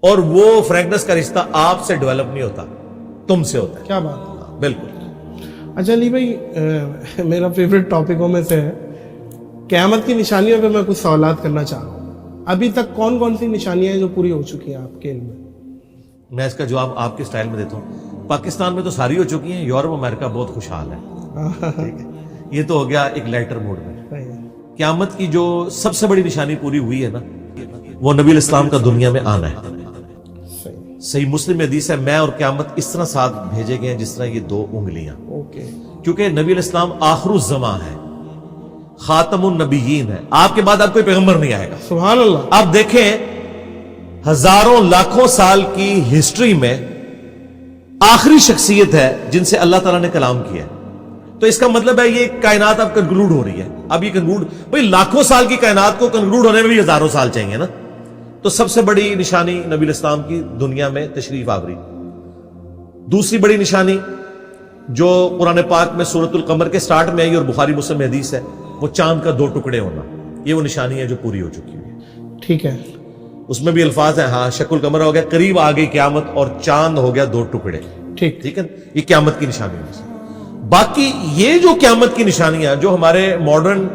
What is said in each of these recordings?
اور وہ فرینکنس کا رشتہ آپ سے ڈیولپ نہیں ہوتا، تم سے ہوتا ہے. کیا بات ہے. بالکل. اچھا علی بھائی، میرا فیوریٹ ٹاپکوں میں سے ہے قیامت کی نشانیوں پہ میں کچھ سوالات کرنا چاہ رہا ہوں. ابھی تک کون کون سی نشانیاں ہیں جو پوری ہو چکی ہیں آپ کے علم میں؟ میں اس کا جواب آپ کے سٹائل میں دیتا ہوں. پاکستان میں تو ساری ہو چکی ہیں، یورپ امریکہ بہت خوشحال ہے. یہ تو ہو گیا ایک لیٹر موڈ میں. قیامت کی جو سب سے بڑی نشانی پوری ہوئی ہے نا، وہ نبی الاسلام کا دنیا میں آنا ہے. صحیح مسلم حدیث ہے، میں اور قیامت اس طرح ساتھ بھیجے گئے ہیں جس طرح یہ دو انگلیاں. کیونکہ نبی الاسلام آخر الزمان ہے، خاتم النبیین ہے. آپ کے بعد اب کوئی پیغمبر نہیں آئے گا. سبحان اللہ. آپ دیکھیں ہزاروں لاکھوں سال کی ہسٹری میں آخری شخصیت ہے جن سے اللہ تعالیٰ نے کلام کیا ہے. تو اس کا مطلب ہے یہ کائنات اب کنکلوڈ ہو رہی ہے. اب یہ کنکلوڈ، بھئی لاکھوں سال کی کائنات کو کنکلوڈ ہونے میں بھی ہزاروں سال چاہیے نا. تو سب سے بڑی نشانی نبی الاسلام کی دنیا میں تشریف آوری. دوسری بڑی نشانی جو قرآن پاک میں سورۃ القمر کے سٹارٹ میں آئی اور بخاری مسلم میں حدیث ہے، وہ چاند کا 2 ٹکڑے ہونا. یہ وہ نشانی ہے جو پوری ہو چکی ہے. ٹھیک ہے. اس میں بھی الفاظ ہیں، ہاں شق القمر ہو گیا، قریب آ گئی قیامت، اور چاند ہو گیا 2 ٹکڑے. ٹھیک ہے، یہ قیامت کی نشانی ہے. باقی یہ جو قیامت کی نشانیاں جو ہمارے ماڈرن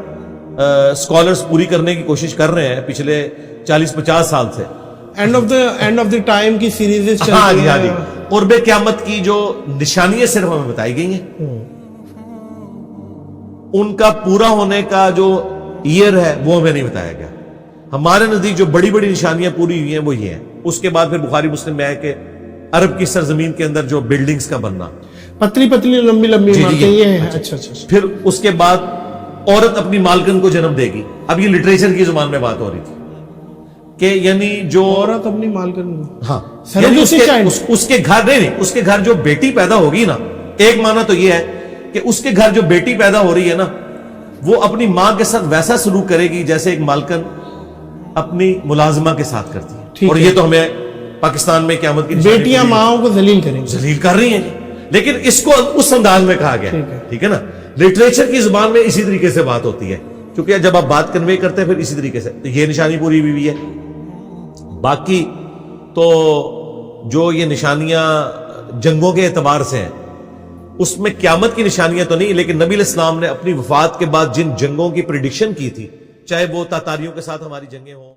اسکالرز پوری کرنے کی کوشش کر رہے ہیں پچھلے 40-50 سال سے، اینڈ آف دی ٹائم کی سیریز چل ہاں رہی جی ہاں جی، ہیں. قرب قیامت کی جو نشانیاں صرف ہمیں بتائی گئی ہیں، ان کا پورا ہونے کا جو ایئر ہے وہ ہمیں نہیں بتایا گیا. ہمارے نزدیک جو بڑی بڑی نشانیاں پوری ہوئی ہیں وہ یہ ہیں. اس کے بعد پھر بخاری مسلم میں ہے کہ عرب کی سرزمین کے اندر جو بلڈنگز کا بننا، پتلی پتلی لمبی لمبی عمارتیں، یہ ہے. اچھا. پھر اس کے بعد عورت اپنی مالکن کو جنم دے گی. اب یہ لٹریچر کی زبان میں بات ہو رہی تھی کہ یعنی جو عورت اپنی مالکن، ہاں یعنی اس کے گھر نہیں، اس کے گھر جو بیٹی پیدا ہوگی نا، ایک معنی تو یہ ہے کہ اس کے گھر جو بیٹی پیدا ہو رہی ہے نا، وہ اپنی ماں کے ساتھ ویسا سلوک کرے گی جیسے ایک مالکن اپنی ملازمہ کے ساتھ کرتی ہے. اور یہ تو ہمیں پاکستان میں قیامت کی بیٹیاں ماؤں کو ذلیل کریں گی، ذلیل کر رہی ہیں. لیکن اس کو اس انداز میں کہا گیا. ٹھیک ہے نا. لٹریچر کی زبان میں اسی طریقے سے بات ہوتی ہے، کیونکہ جب آپ بات کنوے کرتے ہیں پھر اسی طریقے سے. تو یہ نشانی پوری ہوئی ہے. باقی تو جو یہ نشانیاں جنگوں کے اعتبار سے ہیں، اس میں قیامت کی نشانیاں تو نہیں، لیکن نبی الاسلام نے اپنی وفات کے بعد جن جنگوں کی پریڈکشن کی تھی، چاہے وہ تاتاریوں کے ساتھ ہماری جنگیں ہوں.